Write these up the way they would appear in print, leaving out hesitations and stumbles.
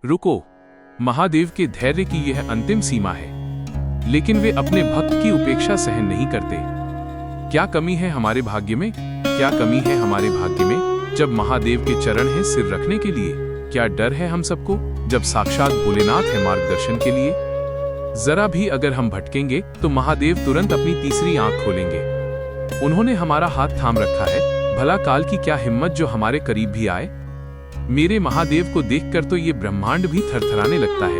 रुको, महादेव के धैर्य की यह अंतिम सीमा है, लेकिन वे अपने भक्त की उपेक्षा सहन नहीं करते। क्या कमी है हमारे भाग्य में? क्या कमी है हमारे भाग्य में जब महादेव के चरण हैं सिर रखने के लिए? क्या डर है हम सबको जब साक्षात भोलेनाथ है मार्गदर्शन के लिए? जरा भी अगर हम भटकेंगे तो महादेव तुरंत अपनी तीसरी आंख खोलेंगे। उन्होंने हमारा हाथ थाम रखा है, भला काल की क्या हिम्मत जो हमारे करीब भी आए। मेरे महादेव को देखकर तो ये ब्रह्मांड भी थरथराने लगता है।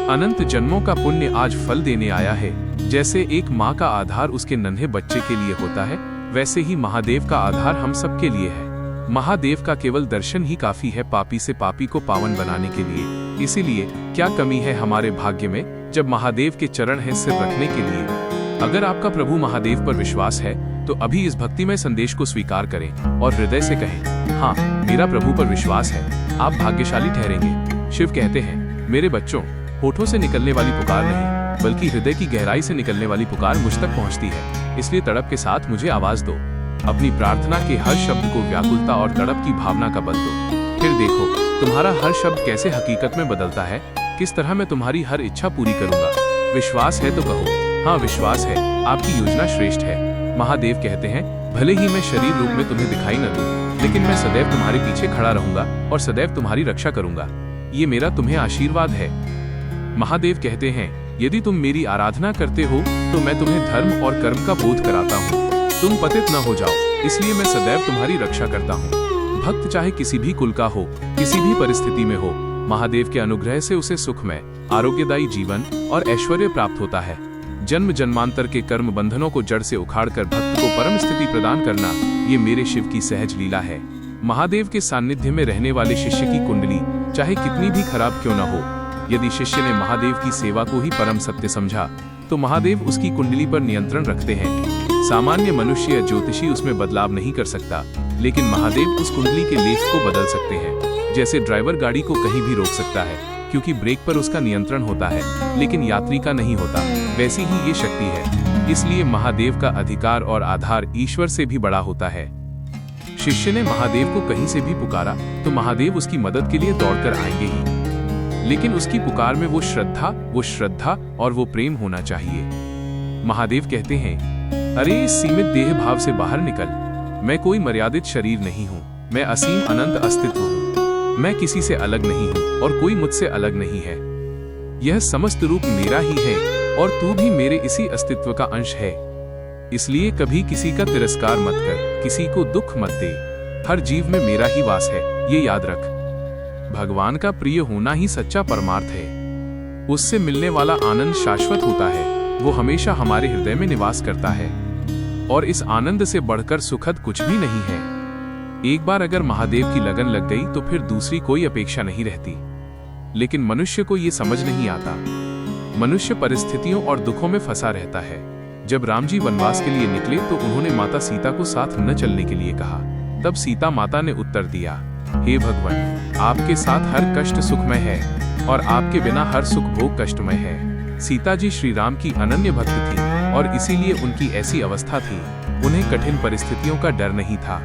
अनंत जन्मों का पुण्य आज फल देने आया है। जैसे एक माँ का आधार उसके नन्हे बच्चे के लिए होता है, वैसे ही महादेव का आधार हम सबके लिए है। महादेव का केवल दर्शन ही काफी है पापी से पापी को पावन बनाने के लिए। इसीलिए क्या कमी है हमारे भाग्य में जब महादेव के चरण हैं सिर रखने के लिए। अगर आपका प्रभु महादेव पर विश्वास है तो अभी इस भक्तिमय संदेश को स्वीकार करें और हृदय से कहें, हाँ, मेरा प्रभु पर विश्वास है, आप भाग्यशाली ठहरेंगे। शिव कहते हैं, मेरे बच्चों, होठों से निकलने वाली पुकार नहीं, बल्कि हृदय की गहराई से निकलने वाली पुकार मुझ तक पहुंचती है। इसलिए तड़प के साथ मुझे आवाज दो। अपनी प्रार्थना के हर शब्द को व्याकुलता और तड़प की भावना का बल दो। फिर देखो तुम्हारा हर शब्द कैसे हकीकत में बदलता है, किस तरह मैं तुम्हारी हर इच्छा पूरी करूंगा। विश्वास है तो कहो, हाँ विश्वास है, आपकी योजना श्रेष्ठ है। महादेव कहते हैं, भले ही मैं शरीर रूप में तुम्हें दिखाई न दूं, लेकिन मैं सदैव तुम्हारे पीछे खड़ा रहूंगा और सदैव तुम्हारी रक्षा करूंगा। ये मेरा तुम्हें आशीर्वाद है। महादेव कहते हैं, यदि तुम मेरी आराधना करते हो तो मैं तुम्हें धर्म और कर्म का बोध कराता हूँ। तुम पतित न हो जाओ, इसलिए मैं सदैव तुम्हारी रक्षा करता हूँ। भक्त चाहे किसी भी कुल का हो, किसी भी परिस्थिति में हो, महादेव के अनुग्रह से उसे सुखमय, आरोग्यदायी जीवन और ऐश्वर्य प्राप्त होता है। जन्म जन्मांतर के कर्म बंधनों को जड़ से उखाड़कर भक्त को परम स्थिति प्रदान करना, ये मेरे शिव की सहज लीला है। महादेव के सानिध्य में रहने वाले शिष्य की कुंडली चाहे कितनी भी खराब क्यों न हो, यदि शिष्य ने महादेव की सेवा को ही परम सत्य समझा तो महादेव उसकी कुंडली पर नियंत्रण रखते हैं। सामान्य मनुष्य या ज्योतिषी उसमें बदलाव नहीं कर सकता, लेकिन महादेव उस कुंडली के लेख को बदल सकते हैं। जैसे ड्राइवर गाड़ी को कहीं भी रोक सकता है क्योंकि ब्रेक पर उसका नियंत्रण होता है, लेकिन यात्री का नहीं होता, वैसी ही ये शक्ति है। इसलिए महादेव का अधिकार और आधार ईश्वर से भी बड़ा होता है। शिष्य ने महादेव को कहीं से भी पुकारा तो महादेव उसकी मदद के लिए दौड़कर आएंगे ही, लेकिन उसकी पुकार में वो श्रद्धा और वो प्रेम होना चाहिए। महादेव कहते हैं, अरे इस सीमित देह भाव से बाहर निकल, मैं कोई मर्यादित शरीर नहीं हूँ, मैं असीम अनंत अस्तित्व हूँ। मैं किसी से अलग नहीं हूँ और कोई मुझसे अलग नहीं है। यह समस्त रूप मेरा ही है और तू भी मेरे इसी अस्तित्व का अंश है। इसलिए कभी किसी का तिरस्कार मत कर, किसी को दुख मत दे। हर जीव में मेरा ही वास है, ये याद रख। भगवान का प्रिय होना ही सच्चा परमार्थ है। उससे मिलने वाला आनंद शाश्वत होता है, वो हमेशा हमारे हृदय में निवास करता है और इस आनंद से बढ़कर सुखद कुछ भी नहीं है। एक बार अगर महादेव की लगन लग गई तो फिर दूसरी कोई अपेक्षा नहीं रहती। लेकिन मनुष्य को ये समझ नहीं आता। मनुष्य परिस्थितियों और दुखों में फंसा रहता है। जब राम जी वनवास के लिए निकले तो उन्होंने माता सीता को साथ न चलने के लिए कहा। तब सीता माता ने उत्तर दिया, हे भगवान, आपके साथ हर कष्ट सुखमय है और आपके बिना हर सुख भोग कष्टमय है। सीता जी श्री राम की अनन्य भक्त थी और इसीलिए उनकी ऐसी अवस्था थी। उन्हें कठिन परिस्थितियों का डर नहीं था।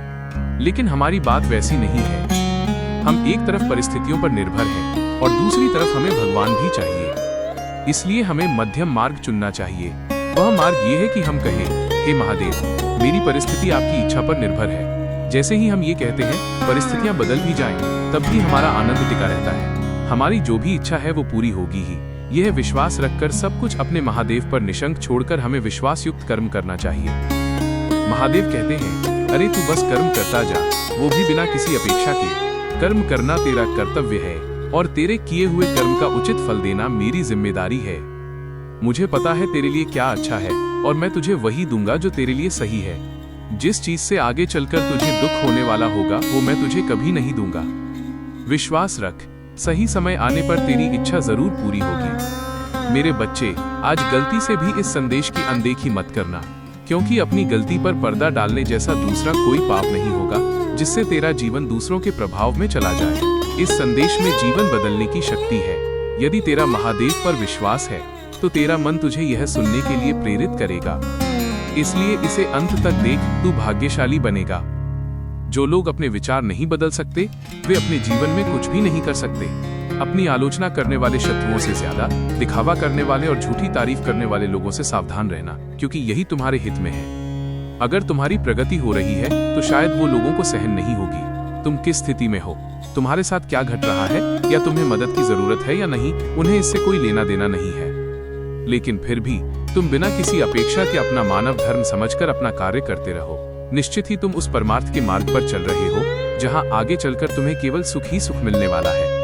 लेकिन हमारी बात वैसी नहीं है। हम एक तरफ परिस्थितियों पर निर्भर हैं और दूसरी तरफ हमें भगवान भी चाहिए। इसलिए हमें मध्यम मार्ग चुनना चाहिए। वह मार्ग ये है कि हम कहें, हे महादेव, मेरी परिस्थिति आपकी इच्छा पर निर्भर है। जैसे ही हम ये कहते हैं, परिस्थितियां बदल भी जाएं, तब भी हमारा आनंद टिका रहता है। हमारी जो भी इच्छा है वो पूरी होगी ही। यह विश्वास रखकर सब कुछ अपने महादेव पर निशंक छोड़कर हमें विश्वास युक्त कर्म करना चाहिए। महादेव कहते हैं, अरे तू बस कर्म करता जा, वो भी बिना किसी अपेक्षा के। कर्म करना तेरा कर्तव्य है और तेरे किए हुए कर्म का उचित फल देना मेरी जिम्मेदारी है। मुझे पता है तेरे लिए क्या अच्छा है और मैं तुझे वही दूंगा जो तेरे लिए सही है। जिस चीज से आगे चलकर तुझे दुख होने वाला होगा वो मैं तुझे कभी नहीं दूंगा। विश्वास रख, सही समय आने पर तेरी इच्छा जरूर पूरी होगी। मेरे बच्चे, आज गलती से भी इस संदेश की अनदेखी मत करना, क्योंकि अपनी गलती पर पर्दा डालने जैसा दूसरा कोई पाप नहीं होगा जिससे तेरा जीवन दूसरों के प्रभाव में चला जाए। इस संदेश में जीवन बदलने की शक्ति है। यदि तेरा महादेव पर विश्वास है तो तेरा मन तुझे यह सुनने के लिए प्रेरित करेगा। इसलिए इसे अंत तक देख, तू भाग्यशाली बनेगा। जो लोग अपने विचार नहीं बदल सकते वे अपने जीवन में कुछ भी नहीं कर सकते। अपनी आलोचना करने वाले शत्रुओं से ज्यादा दिखावा करने वाले और झूठी तारीफ करने वाले लोगों से सावधान रहना, क्योंकि यही तुम्हारे हित में है। अगर तुम्हारी प्रगति हो रही है तो शायद वो लोगों को सहन नहीं होगी। तुम किस स्थिति में हो, तुम्हारे साथ क्या घट रहा है, या तुम्हें मदद की जरूरत है या नहीं, उन्हें इससे कोई लेना देना नहीं है। लेकिन फिर भी तुम बिना किसी अपेक्षा के अपना मानव धर्म समझकर अपना कार्य करते रहो। निश्चित ही तुम उस परमार्थ के मार्ग पर चल रहे हो जहां आगे चलकर तुम्हें केवल सुख ही सुख मिलने वाला है।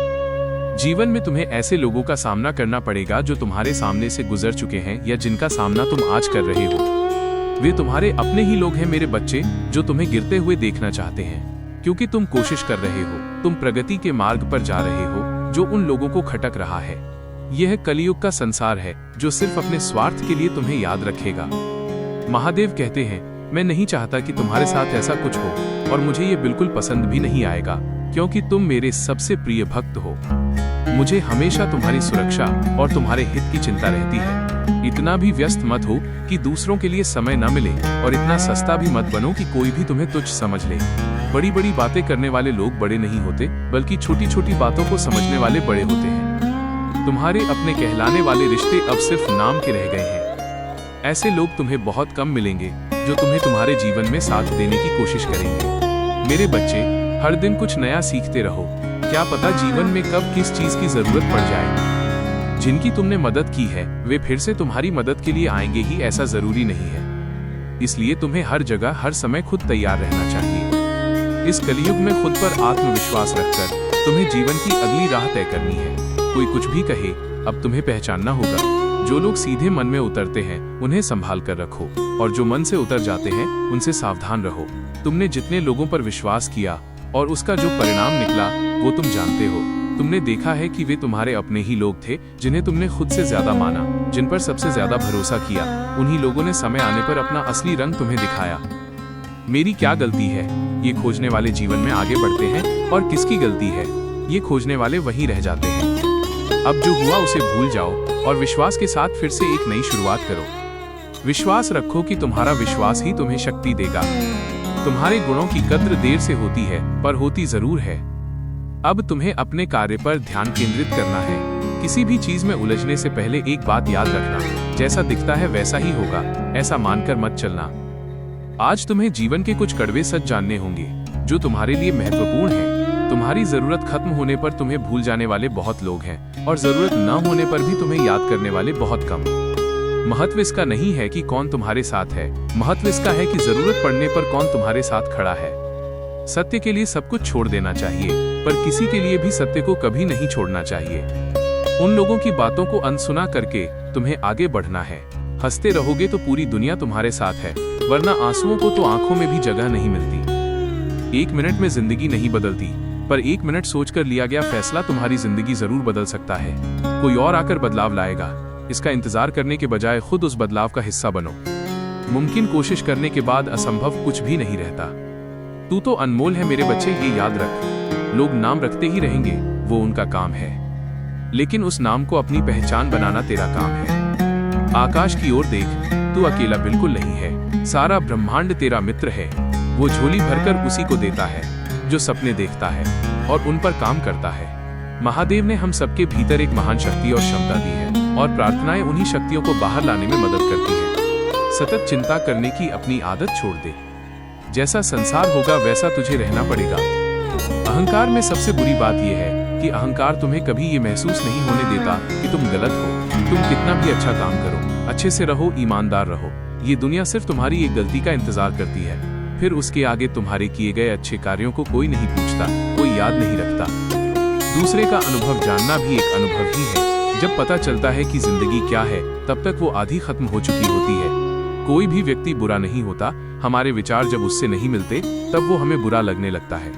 जीवन में तुम्हें ऐसे लोगों का सामना करना पड़ेगा जो तुम्हारे सामने से गुजर चुके हैं या जिनका सामना तुम आज कर रहे हो। वे तुम्हारे अपने ही लोग हैं मेरे बच्चे, जो तुम्हें गिरते हुए देखना चाहते हैं, क्योंकि तुम कोशिश कर रहे हो, तुम प्रगति के मार्ग पर जा रहे हो जो उन लोगों को खटक रहा है। यह कलियुग का संसार है जो सिर्फ अपने स्वार्थ के लिए तुम्हें याद रखेगा। महादेव कहते हैं, मैं नहीं चाहता कि तुम्हारे साथ ऐसा कुछ हो, और मुझे ये बिल्कुल पसंद भी नहीं आएगा, क्योंकि तुम मेरे सबसे प्रिय भक्त हो। मुझे हमेशा तुम्हारी सुरक्षा और तुम्हारे हित की चिंता रहती है। इतना भी व्यस्त मत हो कि दूसरों के लिए समय न मिले, और इतना सस्ता भी मत बनो कि कोई भी तुम्हें तुच्छ समझ ले। बड़ी बड़ी बातें करने वाले लोग बड़े नहीं होते, बल्कि छोटी छोटी बातों को समझने वाले बड़े होते हैं। तुम्हारे अपने कहलाने वाले रिश्ते अब सिर्फ नाम के रह गए हैं। ऐसे लोग तुम्हें बहुत कम मिलेंगे जो तुम्हें तुम्हारे जीवन में साथ देने की कोशिश करेंगे। मेरे बच्चे, हर दिन कुछ नया सीखते रहो। क्या पता जीवन में कब किस चीज की जरूरत पड़ जाए। जिनकी तुमने मदद की है वे फिर से तुम्हारी मदद के लिए आएंगे ही, ऐसा जरूरी नहीं है। इसलिए तुम्हें हर जगह हर समय खुद तैयार रहना चाहिए। इस कलयुग में खुद पर आत्मविश्वास रखकर तुम्हें जीवन की अगली राह तय करनी है। कोई कुछ भी कहे, अब तुम्हें पहचानना होगा। जो लोग सीधे मन में उतरते हैं उन्हें संभाल कर रखो, और जो मन से उतर जाते हैं उनसे सावधान रहो। तुमने जितने लोगों पर विश्वास किया और उसका जो परिणाम निकला वो तुम जानते हो। तुमने देखा है कि वे तुम्हारे अपने ही लोग थे जिन्हें तुमने खुद से ज्यादा माना, जिन पर सबसे ज्यादा भरोसा किया। उन्हीं लोगों ने समय आने पर अपना असली रंग तुम्हें दिखाया। मेरी क्या गलती है, ये खोजने वाले जीवन में आगे बढ़ते हैं, और किसकी गलती है, ये खोजने वाले वहीं रह जाते हैं। अब जो हुआ उसे भूल जाओ और विश्वास के साथ फिर से एक नई शुरुआत करो। विश्वास रखो कि तुम्हारा विश्वास ही तुम्हें शक्ति देगा। तुम्हारे गुणों की कद्र देर से होती है, पर होती जरूर है। अब तुम्हें अपने कार्य पर ध्यान केंद्रित करना है। किसी भी चीज में उलझने से पहले एक बात याद रखना, जैसा दिखता है वैसा ही होगा, ऐसा मानकर मत चलना। आज तुम्हें जीवन के कुछ कड़वे सच जानने होंगे जो तुम्हारे लिए महत्वपूर्ण है। तुम्हारी जरूरत खत्म होने पर तुम्हें भूल जाने वाले बहुत लोग हैं, और जरूरत न होने पर भी तुम्हें याद करने वाले बहुत कम। महत्व इसका नहीं है कि कौन तुम्हारे साथ है, महत्व इसका है कि जरूरत पड़ने पर कौन तुम्हारे साथ खड़ा है। सत्य के लिए सब कुछ छोड़ देना चाहिए, पर किसी के लिए भी सत्य को कभी नहीं छोड़ना चाहिए। उन लोगों की बातों को अनसुना करके तुम्हें आगे बढ़ना है। हंसते रहोगे तो पूरी दुनिया तुम्हारे साथ है, वरना आंसुओं को तो आंखों में भी जगह नहीं मिलती। 1 मिनट में जिंदगी नहीं बदलती, पर 1 मिनट सोचकर लिया गया फैसला तुम्हारी जिंदगी जरूर बदल सकता है। कोई और आकर बदलाव लाएगा, इसका इंतजार करने के बजाय खुद उस बदलाव का हिस्सा बनो। मुमकिन कोशिश करने के बाद असंभव कुछ भी नहीं रहता। तू तो अनमोल है मेरे बच्चे, ये याद रख। लोग नाम रखते ही रहेंगे, वो उनका काम है, लेकिन उस नाम को अपनी पहचान बनाना तेरा काम है। आकाश की ओर देख, तू अकेला बिल्कुल नहीं है। सारा ब्रह्मांड तेरा मित्र है। वो झोली भरकर उसी को देता है जो सपने देखता है और उन पर काम करता है। महादेव ने हम सबके भीतर एक महान शक्ति और क्षमता दी है, और प्रार्थनाएं उन्हीं शक्तियों को बाहर लाने में मदद करती है। सतत चिंता करने की अपनी आदत छोड़ दे। जैसा संसार होगा वैसा तुझे रहना पड़ेगा। अहंकार में सबसे बुरी बात यह है कि अहंकार तुम्हें कभी ये महसूस नहीं होने देता कि तुम गलत हो। तुम कितना भी अच्छा काम करो, अच्छे से रहो, ईमानदार रहो, ये दुनिया सिर्फ तुम्हारी एक गलती का इंतजार करती है। फिर उसके आगे तुम्हारे किए गए अच्छे कार्यों को कोई नहीं पूछता, कोई याद नहीं रखता। दूसरे का अनुभव जानना भी एक अनुभव ही है। जब पता चलता है कि जिंदगी क्या है, तब तक वो आधी खत्म हो चुकी होती है। कोई भी व्यक्ति बुरा नहीं होता, हमारे विचार जब उससे नहीं मिलते तब वो हमें बुरा लगने लगता है।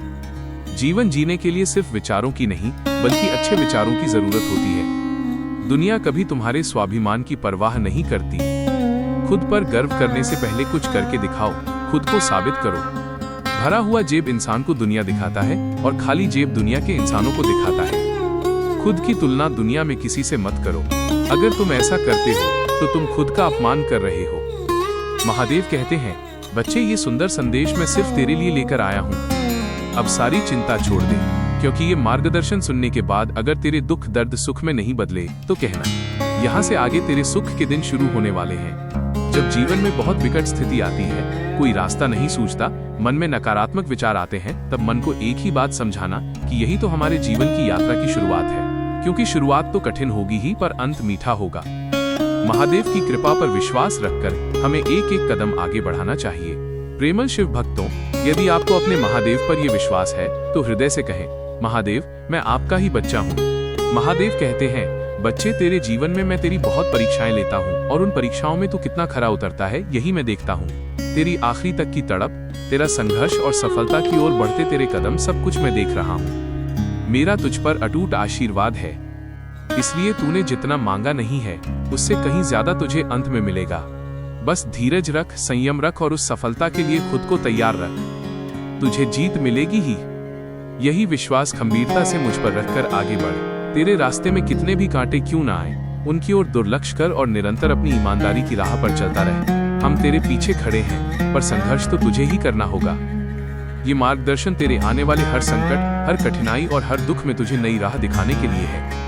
जीवन जीने के लिए सिर्फ विचारों की नहीं, बल्कि अच्छे विचारों की जरूरत होती है। दुनिया कभी तुम्हारे स्वाभिमान की परवाह नहीं करती। खुद पर गर्व करने से पहले कुछ करके दिखाओ, खुद को साबित करो। भरा हुआ जेब इंसान को दुनिया दिखाता है, और खाली जेब दुनिया के इंसानों को दिखाता है। खुद की तुलना दुनिया में किसी से मत करो। अगर तुम ऐसा करते हो तो तुम खुद का अपमान कर रहे हो। महादेव कहते हैं, बच्चे, ये सुंदर संदेश मैं सिर्फ तेरे लिए लेकर आया हूँ। अब सारी चिंता छोड़ दे। क्योंकि ये मार्गदर्शन सुनने के बाद अगर तेरे दुख दर्द सुख में नहीं बदले तो कहना, यहाँ से आगे तेरे सुख के दिन शुरू होने वाले हैं। जब जीवन में बहुत विकट स्थिति आती है, कोई रास्ता नहीं सूझता, मन में नकारात्मक विचार आते हैं, तब मन को एक ही बात समझाना कि यही तो हमारे जीवन की यात्रा की शुरुआत है, क्योंकि शुरुआत तो कठिन होगी ही पर अंत मीठा होगा। महादेव की कृपा पर विश्वास रखकर हमें एक एक कदम आगे बढ़ाना चाहिए। प्रेमल शिव भक्तों, यदि आपको अपने महादेव पर यह विश्वास है तो हृदय से कहें, महादेव मैं आपका ही बच्चा हूँ। महादेव कहते हैं, बच्चे तेरे जीवन में मैं तेरी बहुत परीक्षाएं लेता हूँ और उन परीक्षाओं में तू कितना खरा उतरता है यही मैं देखता हूँ। तेरी आखिरी तक की तड़प, तेरा संघर्ष और सफलता की ओर बढ़ते तेरे कदम सब कुछ मैं देख रहा हूँ। मेरा तुझ पर अटूट आशीर्वाद है, इसलिए तूने जितना मांगा नहीं है उससे कहीं ज्यादा तुझे अंत में मिलेगा। बस धीरज रख, संयम रख और उस सफलता के लिए खुद को तैयार रख। तुझे जीत मिलेगी ही। यही विश्वास खंभीरता से मुझ पर रखकर आगे बढ़। तेरे रास्ते में कितने भी कांटे क्यों ना आए, उनकी ओर दुर्लक्ष्य कर और निरंतर अपनी ईमानदारी की राह पर चलता रहे। हम तेरे पीछे खड़े हैं, पर संघर्ष तो तुझे ही करना होगा। ये मार्गदर्शन तेरे आने वाले हर संकट, हर कठिनाई और हर दुख में तुझे नई राह दिखाने के लिए है।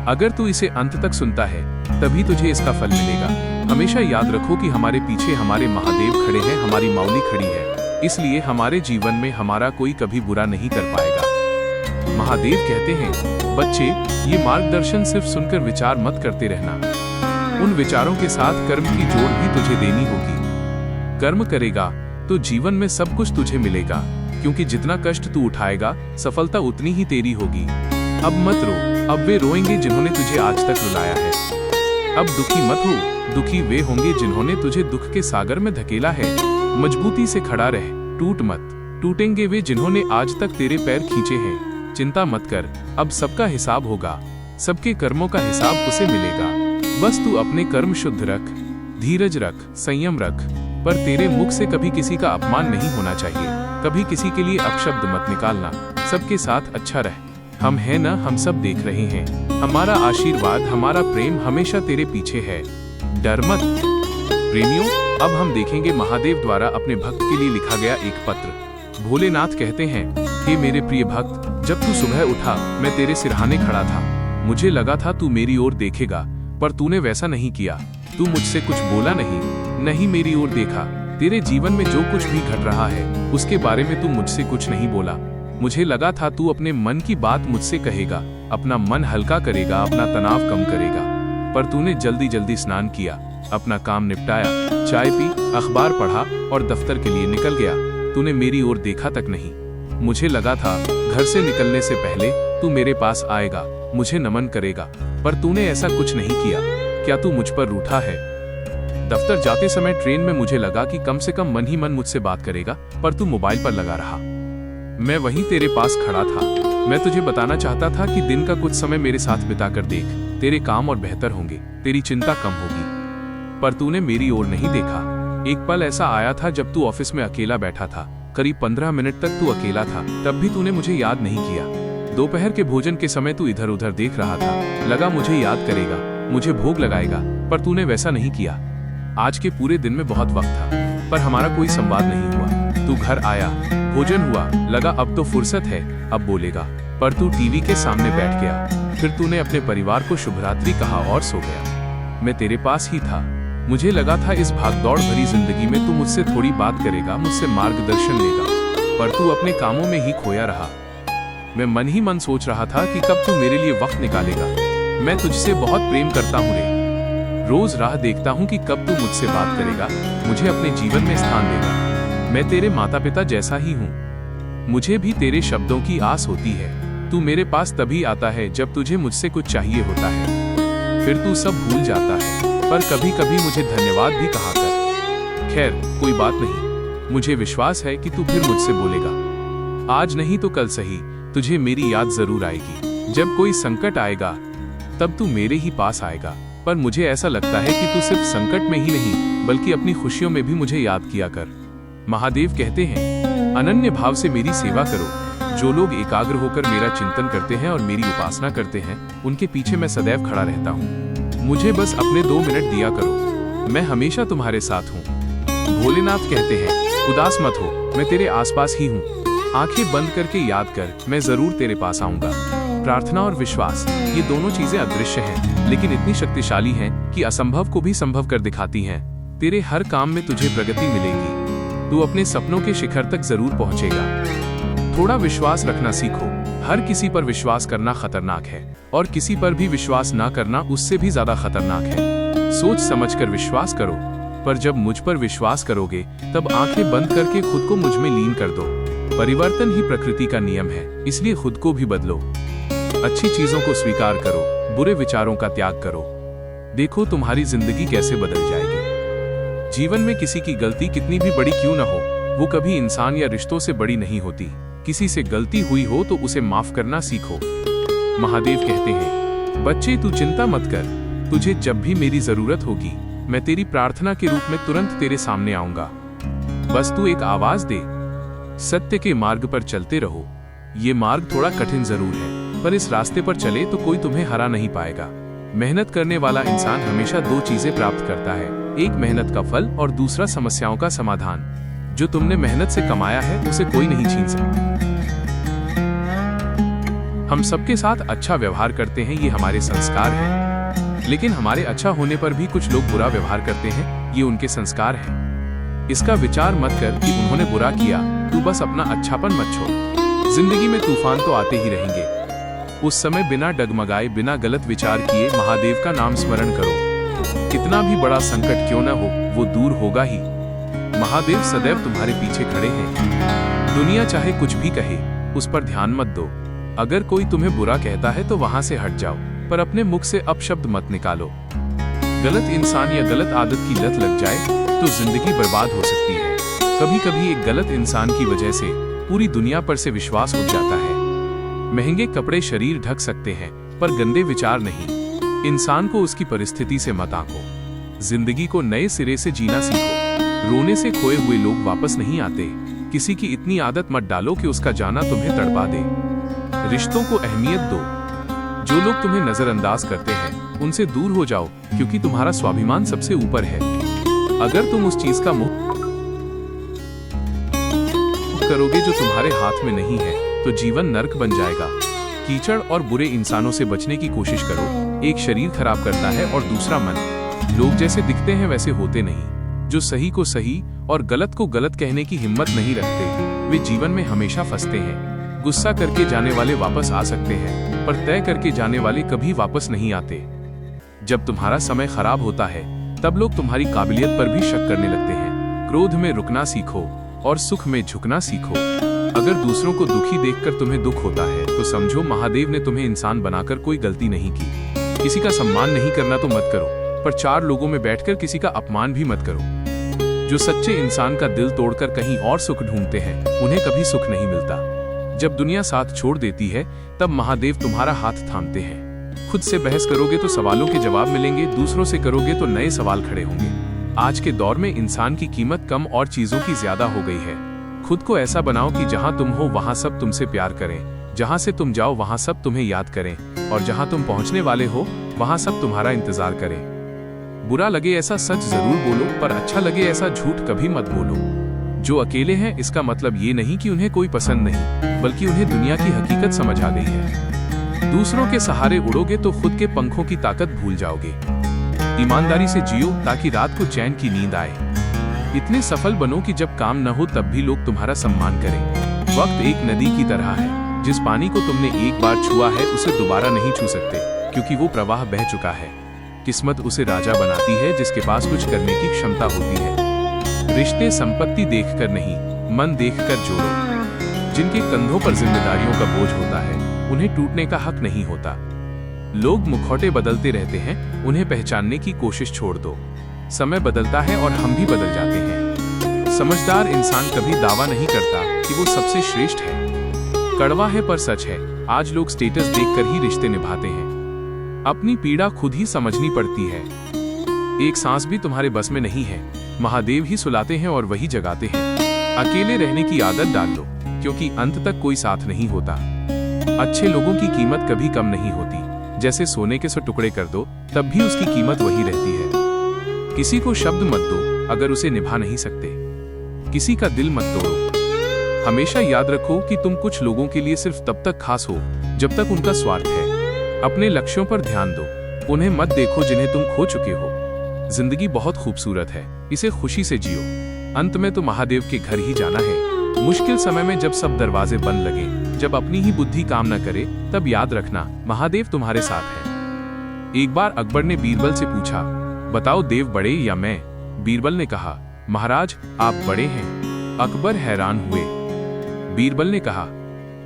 अगर तू इसे अंत तक सुनता है, तभी तुझे इसका फल मिलेगा। हमेशा याद रखो कि हमारे पीछे हमारे महादेव खड़े हैं, हमारी माउली खड़ी है, इसलिए हमारे जीवन में हमारा कोई कभी बुरा नहीं कर पाएगा। महादेव कहते हैं, बच्चे ये मार्गदर्शन सिर्फ सुनकर विचार मत करते रहना, उन विचारों के साथ कर्म की जोड़ भी तुझे देनी होगी। कर्म करेगा तो जीवन में सब कुछ तुझे मिलेगा, क्योंकि जितना कष्ट तू उठाएगा सफलता उतनी ही तेरी होगी। अब मत रो, अब वे रोएंगे जिन्होंने तुझे आज तक रुलाया है। अब दुखी मत हो, दुखी वे होंगे जिन्होंने तुझे दुख के सागर में धकेला है। मजबूती से खड़ा रह, टूट मत, टूटेंगे वे जिन्होंने आज तक तेरे पैर खींचे हैं। चिंता मत कर, अब सबका हिसाब होगा, सबके कर्मों का हिसाब उसे मिलेगा। बस तू अपने कर्म शुद्ध रख, धीरज रख, संयम रख, पर तेरे मुख से कभी किसी का अपमान नहीं होना चाहिए। कभी किसी के लिए अपशब्द मत निकालना। सबके साथ अच्छा रह। हम हैं ना, हम सब देख रहे हैं। हमारा आशीर्वाद, हमारा प्रेम हमेशा तेरे पीछे है। डर मत। प्रेमियों, अब हम देखेंगे महादेव द्वारा अपने भक्त के लिए लिखा गया एक पत्र। भोलेनाथ कहते हैं, हे मेरे प्रिय भक्त, जब तू सुबह उठा मैं तेरे सिरहाने खड़ा था। मुझे लगा था तू मेरी ओर देखेगा, पर तूने वैसा नहीं किया। तू मुझसे कुछ बोला नहीं मेरी ओर देखा। तेरे जीवन में जो कुछ भी घट रहा है उसके बारे में तू मुझसे कुछ नहीं बोला। मुझे लगा था तू अपने मन की बात मुझसे कहेगा, अपना मन हल्का करेगा, अपना तनाव कम करेगा, पर तूने जल्दी जल्दी स्नान किया, अपना काम निपटाया, चाय पी, अखबार पढ़ा और दफ्तर के लिए निकल गया। तूने मेरी ओर देखा तक नहीं। मुझे लगा था घर से निकलने से पहले तू मेरे पास आएगा, मुझे नमन करेगा, पर तूने ऐसा कुछ नहीं किया। क्या तू मुझ पर रूठा है? दफ्तर जाते समय ट्रेन में मुझे लगा कि कम से कम मन ही मन मुझसे बात करेगा, पर तू मोबाइल पर लगा रहा। मैं वहीं तेरे पास खड़ा था। मैं तुझे बताना चाहता था कि दिन का कुछ समय मेरे साथ बिताकर देख, तेरे काम और बेहतर होंगे, तेरी चिंता कम होगी, पर तूने मेरी ओर नहीं देखा। एक पल ऐसा आया था जब तू ऑफिस में अकेला बैठा था। करीब 15 मिनट तक तू अकेला था, तब भी तूने मुझे याद नहीं किया। दोपहर के भोजन के समय तू इधर उधर देख रहा था, लगा मुझे याद करेगा, मुझे भोग लगाएगा, पर तूने वैसा नहीं किया। आज के पूरे दिन में बहुत वक्त था, पर हमारा कोई संवाद नहीं हुआ। तू घर आया, भोजन हुआ, लगा अब तो फुर्सत है, अब बोलेगा, पर तू टीवी के सामने बैठ गया। फिर तूने अपने परिवार को शुभरात्रि कहा और सो गया। मैं तेरे पास ही था। मुझे लगा था इस भागदौड़ भरी जिंदगी में तू मुझसे थोड़ी बात करेगा, मुझसे मार्गदर्शन लेगा, पर तू अपने कामों में ही खोया रहा। मैं मन ही मन सोच रहा था कि कब तू मेरे लिए वक्त निकालेगा। मैं तुझसे बहुत प्रेम करता हूँ रे। रोज राह देखता हूँ कि कब तू मुझसे बात करेगा, मुझे अपने जीवन में स्थान देगा। मैं तेरे माता पिता जैसा ही हूँ, मुझे भी तेरे शब्दों की आस होती है। तू मेरे पास तभी आता है जब तुझे मुझसे कुछ चाहिए होता है, फिर तू सब भूल जाता है, पर कभी कभी मुझे धन्यवाद भी कहा कर। खैर कोई बात नहीं, मुझे विश्वास है कि तू फिर मुझसे बोलेगा। आज नहीं तो कल सही, तुझे मेरी याद जरूर आएगी। जब कोई संकट आएगा तब तू मेरे ही पास आएगा, पर मुझे ऐसा लगता है कि तू सिर्फ संकट में ही नहीं बल्कि अपनी खुशियों में भी मुझे याद किया कर। महादेव कहते हैं, अनन्य भाव से मेरी सेवा करो। जो लोग एकाग्र होकर मेरा चिंतन करते हैं और मेरी उपासना करते हैं, उनके पीछे मैं सदैव खड़ा रहता हूँ। मुझे बस अपने 2 मिनट दिया करो, मैं हमेशा तुम्हारे साथ हूँ। भोलेनाथ कहते हैं, उदास मत हो, मैं तेरे आसपास ही हूँ। आंखें बंद करके याद कर, मैं जरूर तेरे पास आऊंगा। प्रार्थना और विश्वास, ये दोनों चीजें अदृश्य हैं, लेकिन इतनी शक्तिशाली हैं कि असंभव को भी संभव कर दिखाती हैं। तेरे हर काम में तुझे प्रगति मिलेगी। तू अपने सपनों के शिखर तक जरूर पहुंचेगा। थोड़ा विश्वास रखना सीखो। हर किसी पर विश्वास करना खतरनाक है, और किसी पर भी विश्वास ना करना उससे भी ज्यादा खतरनाक है। सोच समझकर विश्वास करो, पर जब मुझ पर विश्वास करोगे तब आंखें बंद करके खुद को मुझ में लीन कर दो। परिवर्तन ही प्रकृति का नियम है, इसलिए खुद को भी बदलो। अच्छी चीजों को स्वीकार करो, बुरे विचारों का त्याग करो। देखो तुम्हारी जिंदगी कैसे बदल जाएगी। जीवन में किसी की गलती कितनी भी बड़ी क्यों न हो, वो कभी इंसान या रिश्तों से बड़ी नहीं होती। किसी से गलती हुई हो तो उसे माफ करना सीखो। महादेव कहते हैं, बच्चे तू चिंता मत कर, तुझे जब भी मेरी जरूरत होगी मैं तेरी प्रार्थना के रूप में तुरंत तेरे सामने आऊंगा। बस तू एक आवाज दे। सत्य के मार्ग पर चलते रहो। ये मार्ग थोड़ा कठिन जरूर है, पर इस रास्ते पर चले तो कोई तुम्हें हरा नहीं पाएगा। मेहनत करने वाला इंसान हमेशा दो चीजें प्राप्त करता है, एक मेहनत का फल और दूसरा समस्याओं का समाधान। जो तुमने मेहनत से कमाया है उसे कोई नहीं छीन सकता। हम सबके साथ अच्छा व्यवहार करते हैं, ये हमारे संस्कार हैं। लेकिन हमारे अच्छा होने पर भी कुछ लोग बुरा व्यवहार करते हैं, ये उनके संस्कार हैं। इसका विचार मत कर कि उन्होंने बुरा किया, तू बस अपना अच्छापन मत छोड़। जिंदगी में तूफान तो आते ही रहेंगे। उस समय बिना डगमगाए, बिना गलत विचार किए महादेव का नाम स्मरण करो। कितना भी बड़ा संकट क्यों न हो, वो दूर होगा ही। महादेव सदैव तुम्हारे पीछे खड़े हैं। दुनिया चाहे कुछ भी कहे, उस पर ध्यान मत दो। अगर कोई तुम्हें बुरा कहता है तो वहां से हट जाओ, पर अपने मुख से अपशब्द मत निकालो। गलत इंसान या गलत आदत की लत लग जाए तो जिंदगी बर्बाद हो सकती है। कभी कभी एक गलत इंसान की वजह से पूरी दुनिया पर से विश्वास उठ जाता है। महंगे कपड़े शरीर ढक सकते हैं, पर गंदे विचार नहीं। इंसान को उसकी परिस्थिति से मत आंको। जिंदगी को नए सिरे से जीना सीखो। रोने से खोए हुए लोग वापस नहीं आते। किसी की इतनी आदत मत डालो कि उसका जाना तुम्हें तड़पा दे। रिश्तों को अहमियत दो। जो लोग तुम्हें नजरअंदाज करते हैं उनसे दूर हो जाओ, क्योंकि तुम्हारा स्वाभिमान सबसे ऊपर है। अगर तुम उस चीज का मुंह करोगे जो तुम्हारे हाथ में नहीं है तो जीवन नर्क बन जाएगा। कीचड़ और बुरे इंसानों से बचने की कोशिश करो। एक शरीर खराब करता है और दूसरा मन। लोग जैसे दिखते हैं वैसे होते नहीं। जो सही को सही और गलत को गलत कहने की हिम्मत नहीं रखते, वे जीवन में हमेशा फंसते हैं। गुस्सा करके जाने वाले वापस आ सकते हैं, पर तय करके जाने वाले कभी वापस नहीं आते। जब तुम्हारा समय खराब होता है तब लोग तुम्हारी काबिलियत पर भी शक करने लगते हैं। क्रोध में रुकना सीखो और सुख में झुकना सीखो। अगर दूसरों को दुखी देखकर तुम्हें दुख होता है तो समझो महादेव ने तुम्हें इंसान बनाकर कोई गलती नहीं की। किसी का सम्मान नहीं करना तो मत करो, पर चार लोगों में बैठकर किसी का अपमान भी मत करो। जो सच्चे इंसान का दिल तोड़कर कहीं और सुख ढूंढते हैं उन्हें कभी सुख नहीं मिलता। जब दुनिया साथ छोड़ देती है तब महादेव तुम्हारा हाथ थामते हैं। खुद से बहस करोगे तो सवालों के जवाब मिलेंगे, दूसरों से करोगे तो नए सवाल खड़े होंगे। आज के दौर में इंसान की कीमत कम और चीजों की ज्यादा हो गई है। खुद को ऐसा बनाओ कि जहां तुम हो वहां सब तुमसे प्यार करें, जहां से तुम जाओ वहां सब तुम्हें याद करें, और जहां तुम पहुंचने वाले हो वहां सब तुम्हारा इंतजार करें। बुरा लगे ऐसा सच जरूर बोलो, पर अच्छा लगे ऐसा झूठ कभी मत बोलो। जो अकेले हैं इसका मतलब ये नहीं कि उन्हें कोई पसंद नहीं, बल्कि उन्हें दुनिया की हकीकत समझ आ गई है। दूसरों के सहारे उड़ोगे तो खुद के पंखों की ताकत भूल जाओगे। ईमानदारी से जियो ताकि रात को चैन की नींद आए। इतने सफल बनो कि जब काम न हो तब भी लोग तुम्हारा सम्मान करें। वक्त एक नदी की तरह है, जिस पानी को तुमने एक बार छुआ है उसे दोबारा नहीं छू सकते, क्योंकि वो प्रवाह बह चुका है। किस्मत उसे राजा बनाती है जिसके पास कुछ करने की क्षमता होती है। रिश्ते संपत्ति देखकर नहीं, मन देखकर जोड़ो। जिनके कंधों पर जिम्मेदारियों का बोझ होता है उन्हें टूटने का हक नहीं होता। लोग मुखौटे बदलते रहते हैं, उन्हें पहचानने की कोशिश छोड़ दो। समय बदलता है और हम भी बदल जाते हैं। समझदार इंसान कभी दावा नहीं करता कि वो सबसे श्रेष्ठ है। कड़वा है पर सच है, आज लोग स्टेटस देखकर ही रिश्ते निभाते हैं। अपनी पीड़ा खुद ही समझनी पड़ती है। एक सांस भी तुम्हारे बस में नहीं है, महादेव ही सुलाते हैं और वही जगाते हैं। अकेले रहने की आदत डाल लो, क्योंकि अंत तक कोई साथ नहीं होता। अच्छे लोगों की कीमत कभी कम नहीं होती। जैसे सोने के 100 टुकड़े कर दो तब भी उसकी कीमत वही रहती है। किसी को शब्द मत दो अगर उसे निभा नहीं सकते। किसी का दिल मत तोड़ो। हमेशा याद रखो कि तुम कुछ लोगों के लिए सिर्फ तब तक खास हो जब तक उनका स्वार्थ है। अपने लक्ष्यों पर ध्यान दो, उन्हें मत देखो जिन्हें तुम खो चुके हो। जिंदगी बहुत खूबसूरत है, इसे खुशी से जियो। अंत में तो महादेव के घर ही जाना है। मुश्किल समय में जब सब दरवाजे बंद लगे, जब अपनी ही बुद्धि काम न करे, तब याद रखना महादेव तुम्हारे साथ है। एक बार अकबर ने बीरबल से पूछा, बताओ देव बड़े या मैं? बीरबल ने कहा, महाराज आप बड़े हैं। अकबर हैरान हुए। बीरबल ने कहा,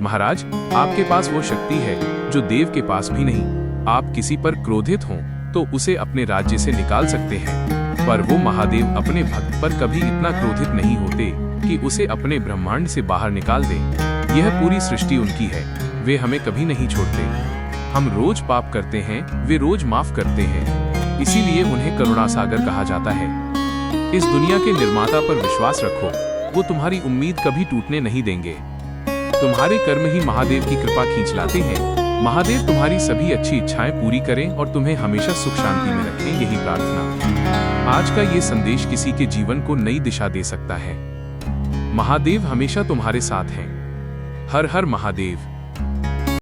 महाराज आपके पास वो शक्ति है जो देव के पास भी नहीं। आप किसी पर क्रोधित हों तो उसे अपने राज्य से निकाल सकते हैं, पर वो महादेव अपने भक्त पर कभी इतना क्रोधित नहीं होते कि उसे अपने ब्रह्मांड से बाहर निकाल दे। यह पूरी सृष्टि उनकी है, वे हमें कभी नहीं छोड़ते। हम रोज पाप करते हैं, वे रोज माफ करते हैं, इसीलिए उन्हें करुणा सागर कहा जाता है। इस दुनिया के निर्माता पर विश्वास रखो, वो तुम्हारी उम्मीद कभी टूटने नहीं देंगे। तुम्हारे कर्म ही महादेव की कृपा खींच लाते हैं। महादेव तुम्हारी सभी अच्छी इच्छाएं पूरी करें और तुम्हें हमेशा सुख शांति में रखें, यही प्रार्थना। आज का ये संदेश किसी के जीवन को नई दिशा दे सकता है। महादेव हमेशा तुम्हारे साथ हैं। हर हर महादेव।